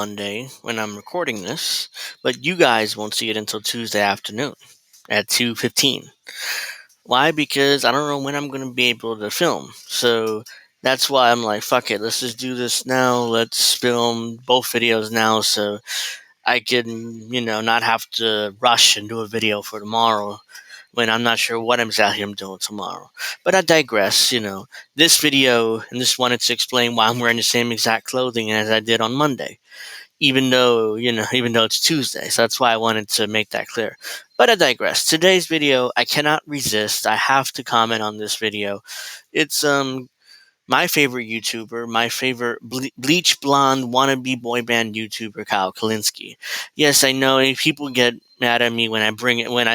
Monday when I'm recording this, but you guys won't see it until Tuesday afternoon at 2:15. Why? Because I don't know when I'm going to be able to film. So that's why I'm like, fuck it, let's just do this now. Let's film both videos now so I can, not have to rush and do a video for tomorrow when I'm not sure what exactly I'm doing tomorrow. But I digress, This video and this wanted to explain why I'm wearing the same exact clothing as I did on Monday, even though it's Tuesday. So that's why I wanted to make that clear. But I digress. Today's video, I cannot resist. I have to comment on this video. It's my favorite YouTuber, my favorite bleach blonde wannabe boy band YouTuber, Kyle Kalinske. Yes, I know people get mad at me when I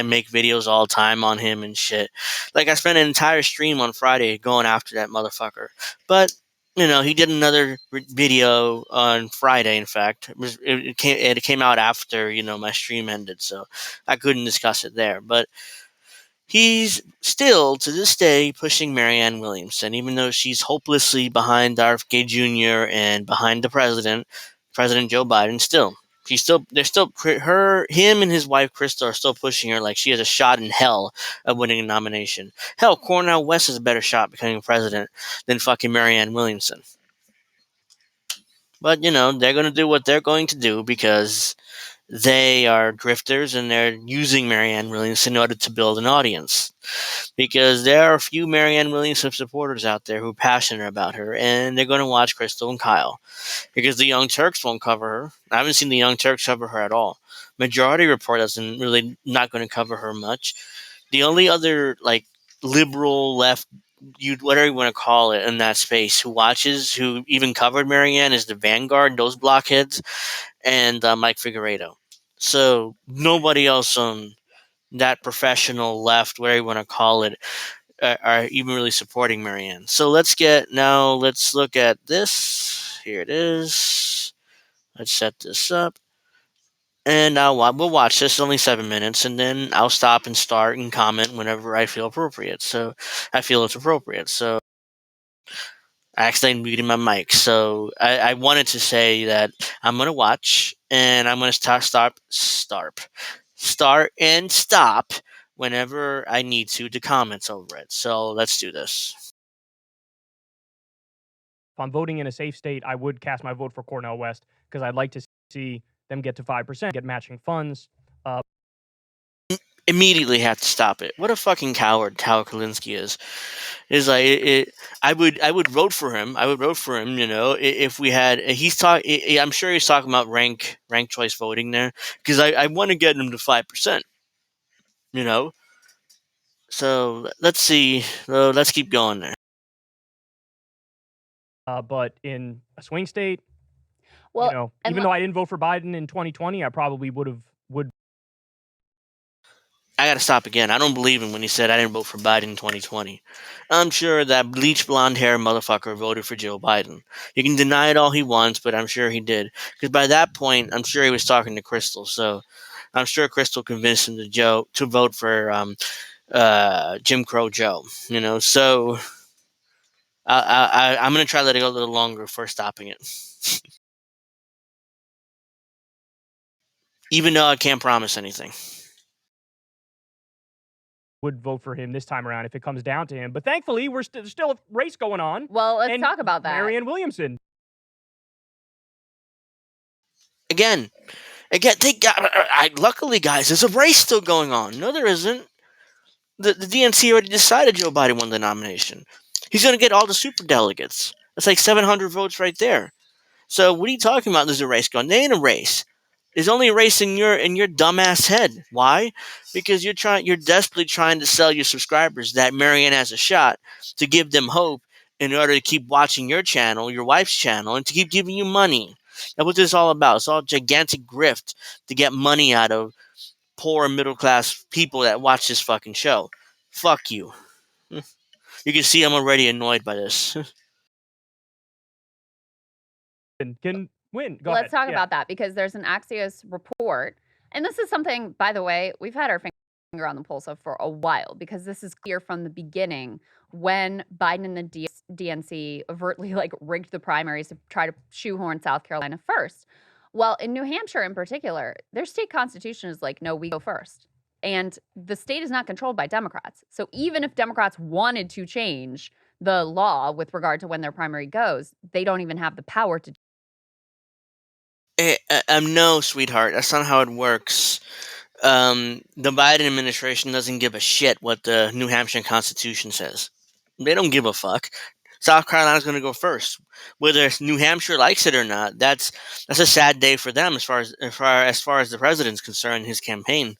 make videos all the time on him and shit. Like I spent an entire stream on Friday going after that motherfucker. But he did another video on Friday. In fact, it came out after my stream ended, so I couldn't discuss it there. But he's still, to this day, pushing Marianne Williamson, even though she's hopelessly behind RFK Jr. and behind the president, President Joe Biden. Him and his wife Krystal are still pushing her like she has a shot in hell of winning a nomination. Hell, Cornel West has a better shot becoming president than fucking Marianne Williamson. But they're going to do what they're going to do because they are grifters and they're using Marianne Williamson in order to build an audience. Because there are a few Marianne Williamson supporters out there who are passionate about her, and they're going to watch Krystal and Kyle. Because the Young Turks won't cover her. I haven't seen the Young Turks cover her at all. Majority Report doesn't really not going to cover her much. The only other liberal left, whatever you want to call it, in that space who even covered Marianne is the Vanguard, those blockheads, and Mike Figueredo. So nobody else on that professional left, whatever you want to call it, are even really supporting Marianne. So let's look at this. Here it is. Let's set this up. And we'll watch this. It's only 7 minutes, and then I'll stop and start and comment whenever I feel appropriate. So I feel it's appropriate. So I accidentally muted my mic. So I wanted to say that I'm gonna watch and I'm gonna start and stop whenever I need to comments over it. So let's do this. If I'm voting in a safe state, I would cast my vote for Cornel West because I'd like to see them get to 5%, get matching funds. Immediately have to stop it. What a fucking coward Kyle Kalinske is. Is like I would vote for him. I would vote for him. If we had I'm sure he's talking about rank choice voting there because I want to get him to 5%. So let's see. Let's keep going there. But in a swing state, Well, even though I didn't vote for Biden in 2020, I probably would. I gotta stop again. I don't believe him when he said I didn't vote for Biden in 2020. I'm sure that bleach blonde hair motherfucker voted for Joe Biden. He can deny it all he wants, but I'm sure he did. Because by that point, I'm sure he was talking to Krystal. So I'm sure Krystal convinced him to vote for Jim Crow Joe. So I'm gonna try to let it go a little longer before stopping it. Even though I can't promise anything. Would vote for him this time around if it comes down to him. But thankfully, we're still a race going on. Well, let's talk about that. Marianne Williamson. Again, luckily, guys, there's a race still going on. No, there isn't. The DNC already decided Joe Biden won the nomination. He's going to get all the super delegates. That's like 700 votes right there. So what are you talking about? There's a race going. There ain't a race. There's only a race in your dumbass head. Why? Because you're desperately trying to sell your subscribers that Marianne has a shot to give them hope in order to keep watching your channel, your wife's channel, and to keep giving you money. That's what this is all about. It's all gigantic grift to get money out of poor and middle class people that watch this fucking show. Fuck you. You can see I'm already annoyed by this. Can win. Let's talk about that because there's an Axios report. And this is something, by the way, we've had our finger on the pulse of for a while because this is clear from the beginning when Biden and the DNC overtly rigged the primaries to try to shoehorn South Carolina first. Well, in New Hampshire in particular, their state constitution is like, no, we go first. And the state is not controlled by Democrats. So even if Democrats wanted to change the law with regard to when their primary goes, they don't even have the power to. No, sweetheart, that's not how it works. The Biden administration doesn't give a shit what the New Hampshire Constitution says. They don't give a fuck. South Carolina's going to go first, whether New Hampshire likes it or not. That's a sad day for them as far as the president's concerned. His campaign.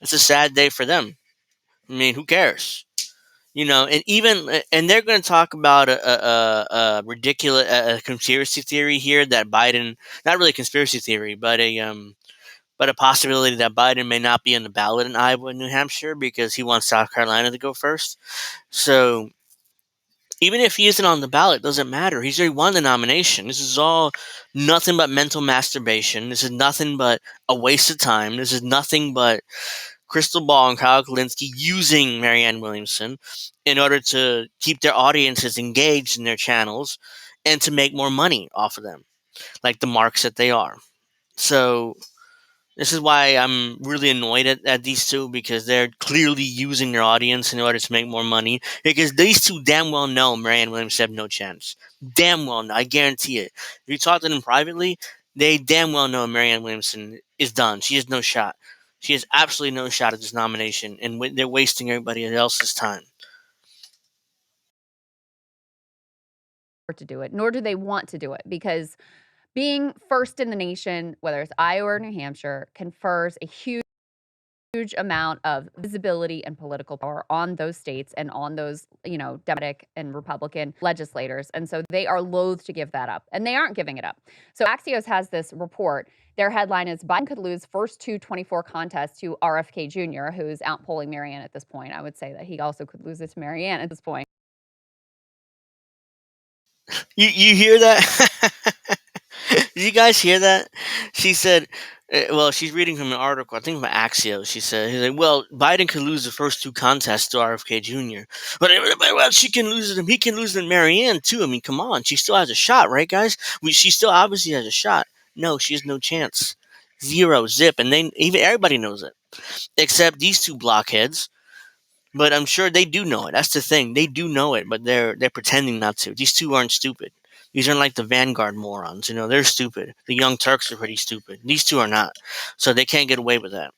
It's a sad day for them. I mean, who cares? And they're going to talk about a ridiculous conspiracy theory here that Biden, not really a conspiracy theory, but a possibility that Biden may not be in the ballot in Iowa and New Hampshire because he wants South Carolina to go first. So even if he isn't on the ballot, it doesn't matter. He's already won the nomination. This is all nothing but mental masturbation. This is nothing but a waste of time. This is nothing but Krystal Ball and Kyle Kalinske using Marianne Williamson in order to keep their audiences engaged in their channels and to make more money off of them, like the marks that they are. So this is why I'm really annoyed at these two, because they're clearly using their audience in order to make more money. Because these two damn well know Marianne Williamson have no chance. Damn well know. I guarantee it. If you talk to them privately, they damn well know Marianne Williamson is done. She has no shot. She has absolutely no shot at this nomination, and they're wasting everybody else's time. To do it, nor do they want to do it, because being first in the nation, whether it's Iowa or New Hampshire, confers a huge amount of visibility and political power on those states and on those, Democratic and Republican legislators. And so they are loath to give that up, and they aren't giving it up. So Axios has this report. Their headline is Biden could lose first 224 contests to RFK Jr., who's outpolling Marianne at this point. I would say that he also could lose it to Marianne at this point. You hear that? Did you guys hear that? She said, well, she's reading from an article, I think from Axios. She said, he's like, well, Biden could lose the first two contests to RFK Jr. But well, she can lose it, and he can lose it to Marianne, too. I mean, come on. She still has a shot, right, guys? She still obviously has a shot. No, she has no chance. Zero, zip. And even everybody knows it, except these two blockheads. But I'm sure they do know it. That's the thing. They do know it, but they're pretending not to. These two aren't stupid. These aren't like the Vanguard morons. They're stupid. The Young Turks are pretty stupid. These two are not. So they can't get away with that.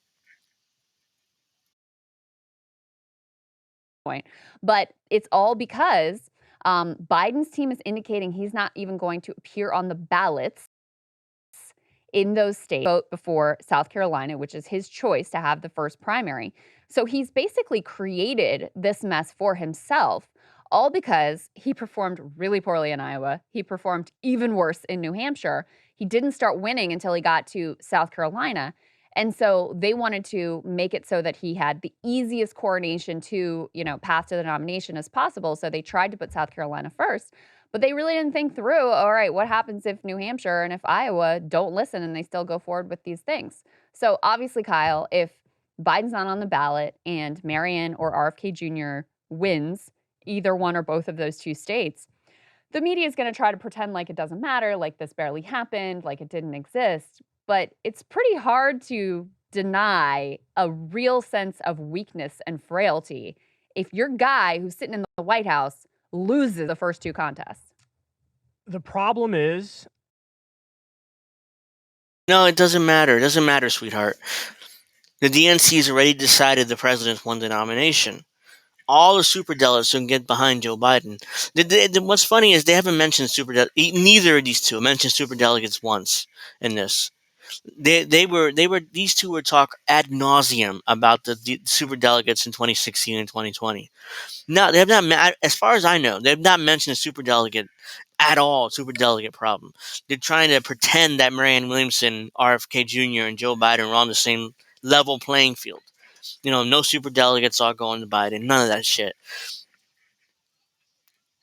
But it's all because Biden's team is indicating he's not even going to appear on the ballots in those states vote before South Carolina, which is his choice to have the first primary. So he's basically created this mess for himself, all because he performed really poorly in Iowa. He performed even worse in New Hampshire. He didn't start winning until he got to South Carolina. And so they wanted to make it so that he had the easiest coronation to, path to the nomination as possible. So they tried to put South Carolina first. But they really didn't think through, all right, what happens if New Hampshire and if Iowa don't listen and they still go forward with these things? So obviously, Kyle, if Biden's not on the ballot and Marianne or RFK Jr. wins either one or both of those two states, the media is going to try to pretend like it doesn't matter, like this barely happened, like it didn't exist. But it's pretty hard to deny a real sense of weakness and frailty if your guy who's sitting in the White House loses the first two contests. The problem is, no, it doesn't matter. It doesn't matter, sweetheart. The DNC has already decided the president won the nomination. All the superdelegates can get behind Joe Biden. What's funny is they haven't mentioned superdelegates. Neither of these two mentioned superdelegates once in this. These two were talk ad nauseum about the superdelegates in 2016 and 2020. No, they have not. As far as I know, they have not mentioned a superdelegate at all. Superdelegate problem. They're trying to pretend that Marianne Williamson, RFK Jr., and Joe Biden are on the same level playing field. No superdelegates are going to Biden. None of that shit.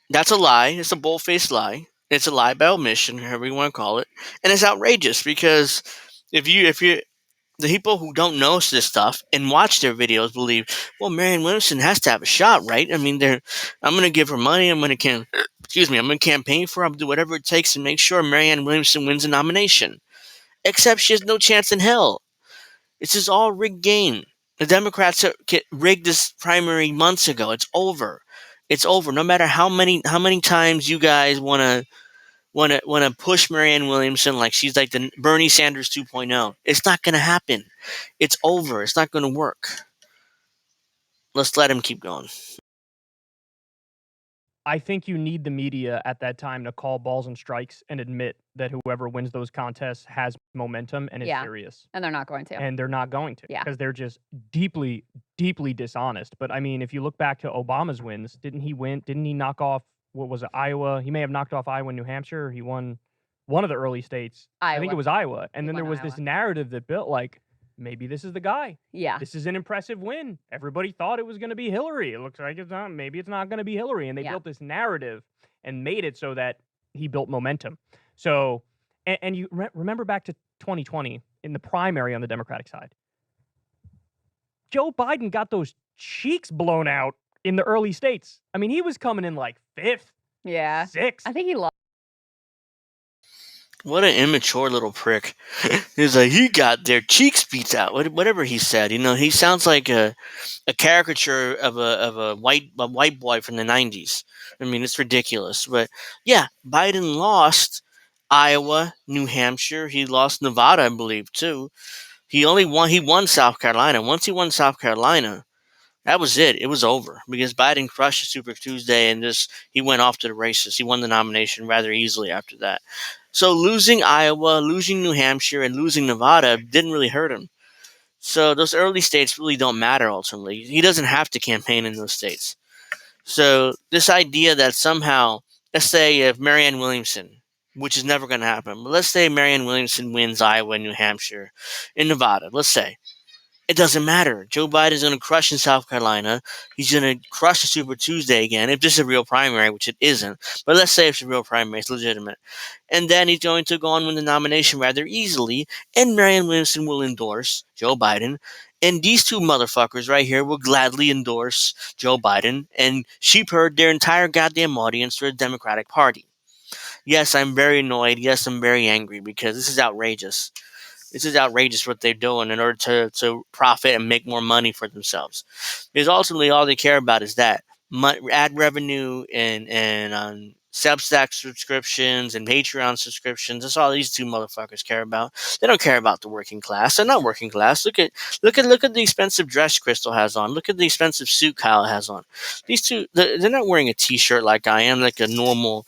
That's a lie. It's a bold-faced lie. It's a lie by omission, however you want to call it, and it's outrageous because if you the people who don't know this stuff and watch their videos believe, well, Marianne Williamson has to have a shot, right? I mean, I'm going to give her money. I'm going to I'm going to campaign for her. I'm going to do whatever it takes to make sure Marianne Williamson wins a nomination. Except she has no chance in hell. This is all rigged game. The Democrats rigged this primary months ago. It's over. It's over. No matter how many times you guys want to push Marianne Williamson like she's like the Bernie Sanders 2.0. It's not going to happen. It's over. It's not going to work. Let's let him keep going. I think you need the media at that time to call balls and strikes and admit that whoever wins those contests has momentum and is serious. And they're not going to. And they're not going to. Yeah. Because they're just deeply, deeply dishonest. But I mean, if you look back to Obama's wins, didn't he win? Didn't he knock off, what was it, Iowa? He may have knocked off Iowa and New Hampshire. He won one of the early states. I think it was Iowa. And then there was this narrative that built like, maybe this is the guy. Yeah. This is an impressive win. Everybody thought it was going to be Hillary. It looks like it's not. Maybe it's not going to be Hillary. And they built this narrative and made it so that he built momentum. So, and you remember back to 2020 in the primary on the Democratic side. Joe Biden got those cheeks blown out in the early states. I mean, he was coming in like 5th. Yeah. 6th. I think he lost. What an immature little prick. He's like, he got their cheeks beat out. Whatever he said. He sounds like a caricature of a white boy from the 90s. I mean, it's ridiculous. But yeah, Biden lost Iowa, New Hampshire. He lost Nevada, I believe, too. He won South Carolina. Once he won South Carolina, that was it. It was over because Biden crushed Super Tuesday and he went off to the races. He won the nomination rather easily after that. So losing Iowa, losing New Hampshire, and losing Nevada didn't really hurt him. So those early states really don't matter ultimately. He doesn't have to campaign in those states. So this idea that somehow, let's say if Marianne Williamson, which is never going to happen, but let's say Marianne Williamson wins Iowa, New Hampshire, and Nevada, let's say. It doesn't matter. Joe Biden's going to crush in South Carolina. He's going to crush the Super Tuesday again, if this is a real primary, which it isn't. But let's say it's a real primary. It's legitimate. And then he's going to go on with the nomination rather easily, and Marianne Williamson will endorse Joe Biden. And these two motherfuckers right here will gladly endorse Joe Biden and sheep-herd their entire goddamn audience for the Democratic Party. Yes, I'm very annoyed. Yes, I'm very angry because this is outrageous. This is outrageous what they're doing in order to profit and make more money for themselves. Because ultimately, all they care about is that ad revenue and Substack subscriptions and Patreon subscriptions. That's all these two motherfuckers care about. They don't care about the working class. They're not working class. Look at the expensive dress Krystal has on. Look at the expensive suit Kyle has on. These two, they're not wearing a t-shirt like I am, like a normal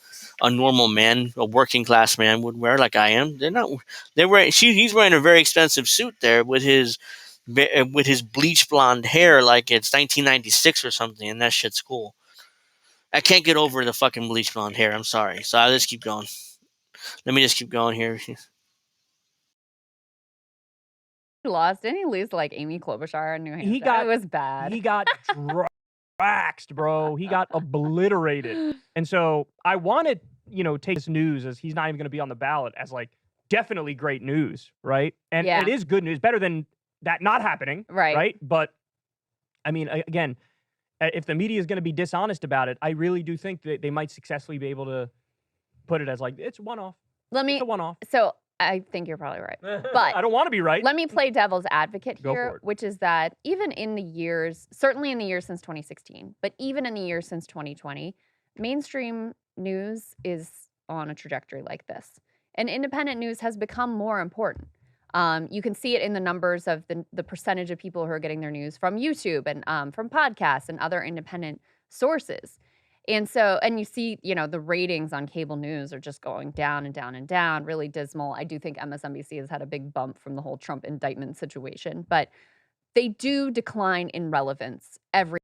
man, a working class man would wear, like I am. They're not. They're wearing. He's wearing a very expensive suit there with his bleach blonde hair, like it's 1996 or something, and that shit's cool. I can't get over the fucking bleach blonde hair. I'm sorry. So I'll just keep going. Let me just keep going here. He lost. Didn't he lose to like Amy Klobuchar in New Hampshire? It was bad. He got waxed, bro. He got obliterated. And so I wanted, take this news as he's not even going to be on the ballot as like definitely great news, right? And it is good news, better than that not happening, right? But I mean, again, if the media is going to be dishonest about it, I really do think that they might successfully be able to put it as like, it's one-off. It's a one-off. So I think you're probably right. But I don't want to be right. Let me play devil's advocate Go here, for it. which is that even in the years, certainly in the years since 2016, but even in the years since 2020, mainstream news is on a trajectory like this. And independent news has become more important. You can see it in the numbers of the percentage of people who are getting their news from YouTube and from podcasts and other independent sources. And so, and you see, the ratings on cable news are just going down and down and down, really dismal. I do think MSNBC has had a big bump from the whole Trump indictment situation, but they do decline in relevance every.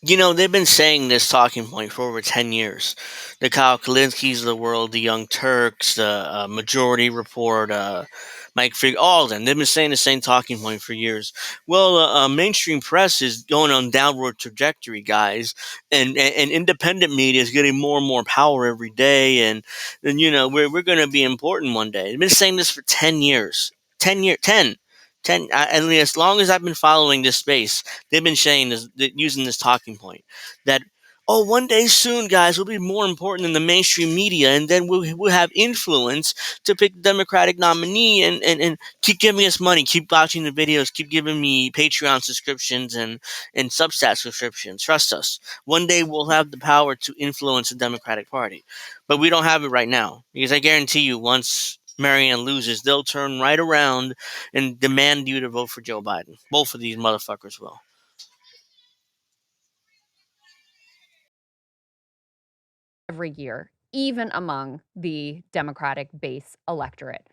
They've been saying this talking point for over 10 years. The Kyle Kalinskis of the world, the Young Turks, the Majority Report, Mike Fig, all of them. They've been saying the same talking point for years. Well, mainstream press is going on downward trajectory, guys, and independent media is getting more and more power every day, and we're going to be important one day. They've been saying this for 10 years. At least as long as I've been following this space, they've been saying this, using this talking point that, oh, one day soon, guys, we'll be more important than the mainstream media, and then we'll have influence to pick the Democratic nominee, and keep giving us money, keep watching the videos, keep giving me Patreon subscriptions and Substack subscriptions. Trust us, one day we'll have the power to influence the Democratic Party, but we don't have it right now, because I guarantee you, once Marianne loses, they'll turn right around and demand you to vote for Joe Biden. Both of these motherfuckers will. Every year, even among the Democratic base electorate.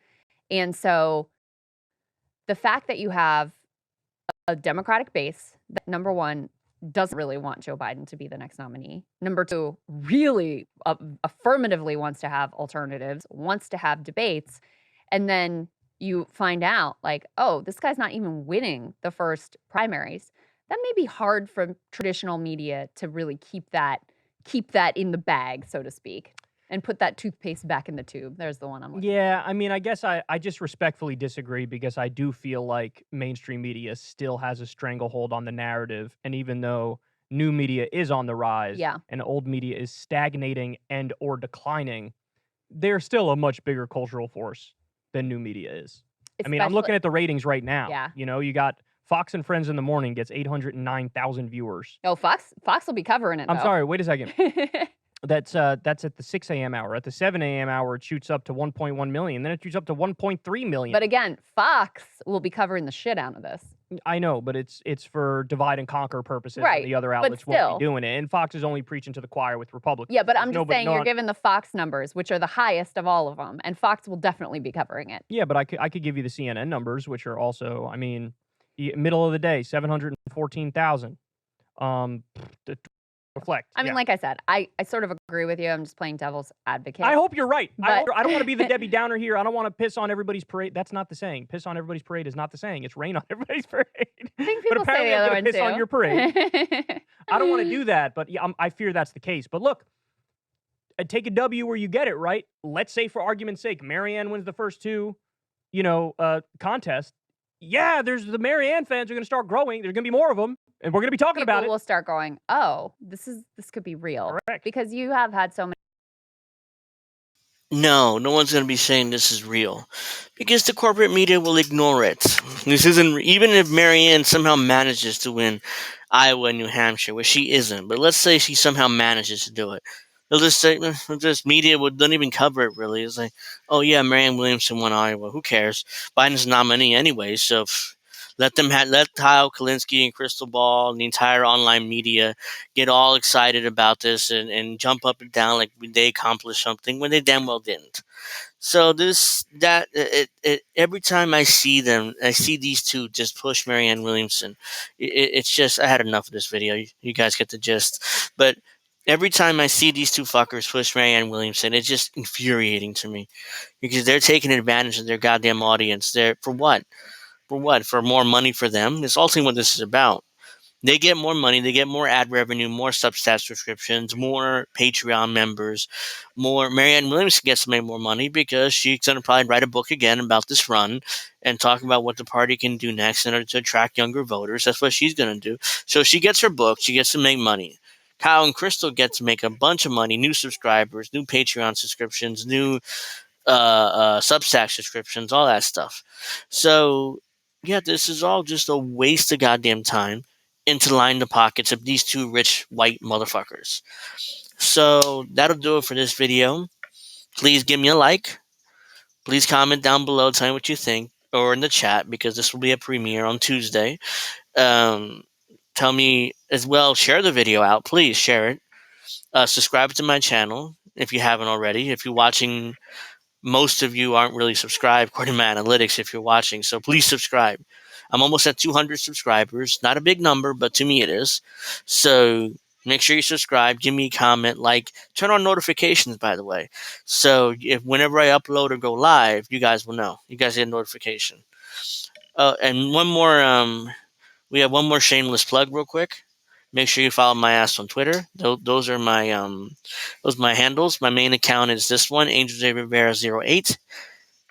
And so the fact that you have a Democratic base that, number one, doesn't really want Joe Biden to be the next nominee. Number two, really affirmatively wants to have alternatives, wants to have debates. And then you find out, like, oh, this guy's not even winning the first primaries. That may be hard for traditional media to really keep that in the bag, so to speak, and put that toothpaste back in the tube. There's the one I'm looking Yeah, I mean, I guess I just respectfully disagree, because I do feel like mainstream media still has a stranglehold on the narrative. And even though new media is on the rise, Yeah. and old media is stagnating and or declining, they're still a much bigger cultural force than new media is. I mean, I'm looking at the ratings right now. Yeah. You know, you got Fox and Friends in the morning gets 809,000 viewers. Oh, Fox will be covering it, I'm though. sorry, wait a second. That's at the 6 a.m. hour. At the 7 a.m. hour, it shoots up to 1.1 million. Then it shoots up to 1.3 million. But again, Fox will be covering the shit out of this. I know, but it's for divide and conquer purposes. Right, And the other but outlets still. won't be doing it. And Fox is only preaching to the choir with Republicans. Yeah, but I'm just Nobody- saying you're given the Fox numbers, which are the highest of all of them, and Fox will definitely be covering it. Yeah, but I could give you the CNN numbers, which are also, I mean, middle of the day, 714,000. Reflect. I mean, like I said, I sort of agree with you. I'm just playing devil's advocate. I hope you're right. I But- don't want to be the Debbie Downer here. I don't want to piss on everybody's parade. That's not the saying. Piss on everybody's parade is not the saying. It's rain on everybody's parade. I think But people say apparently the I'm other gonna one piss too. on your parade. I don't want to do that, but yeah, I fear that's the case. But look, take a W where you get it, right? Let's say, for argument's sake, Marianne wins the first two, contests. Yeah, there's the Marianne fans are going to start growing. There's going to be more of them, and we're going to be talking People about it. will start going, oh, this could be real. Correct. Because you have had so many. No, no one's going to be saying this is real, because the corporate media will ignore it. This isn't, even if Marianne somehow manages to win Iowa and New Hampshire, which she isn't, but let's say she somehow manages to do it. They'll just say, just media don't even cover it really. It's like, oh yeah, Marianne Williamson won Iowa. Who cares? Biden's nominee anyway, so let Kyle Kalinske and Krystal Ball and the entire online media get all excited about this and jump up and down like they accomplished something when they damn well didn't. So every time I see them, I see these two just push Marianne Williamson. It's just, I had enough of this video. You guys get the gist. But every time I see these two fuckers push Marianne Williamson, it's just infuriating to me, because they're taking advantage of their goddamn audience. For what? For what? For more money for them? That's ultimately what this is about. They get more money, they get more ad revenue, more Substack subscriptions, more Patreon members, more. Marianne Williamson gets to make more money because she's going to probably write a book again about this run and talk about what the party can do next in order to attract younger voters. That's what she's going to do. So she gets her book, she gets to make money. Kyle and Krystal get to make a bunch of money, new subscribers, new Patreon subscriptions, new Substack subscriptions, all that stuff. So, yeah, this is all just a waste of goddamn time to line the pockets of these two rich white motherfuckers. So that'll do it for this video. Please give me a like. Please comment down below, tell me what you think, or in the chat, because this will be a premiere on Tuesday. Tell me as well, share the video out. Please share it. Subscribe to my channel if you haven't already. If you're watching, most of you aren't really subscribed according to my analytics if you're watching, so please subscribe. I'm almost at 200 subscribers. Not a big number, but to me it is. So make sure you subscribe, give me a comment, like, turn on notifications, by the way. So if whenever I upload or go live, you guys will know. You guys get a notification. And one more, we have one more shameless plug real quick. Make sure you follow my ass on Twitter. Those are my handles. My main account is this one, Angel J Rivera 08.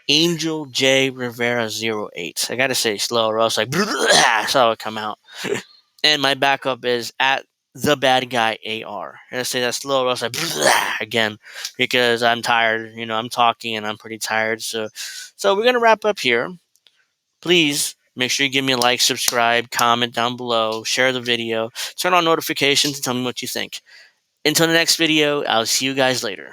Angel J Rivera 08. I gotta say it slow, or else like so it would come out. And my backup is at the bad guy AR. I gotta say that slow, or else like again, because I'm tired. I'm talking and I'm pretty tired. So we're gonna wrap up here. Please make sure you give me a like, subscribe, comment down below, share the video, turn on notifications, and tell me what you think. Until the next video, I'll see you guys later.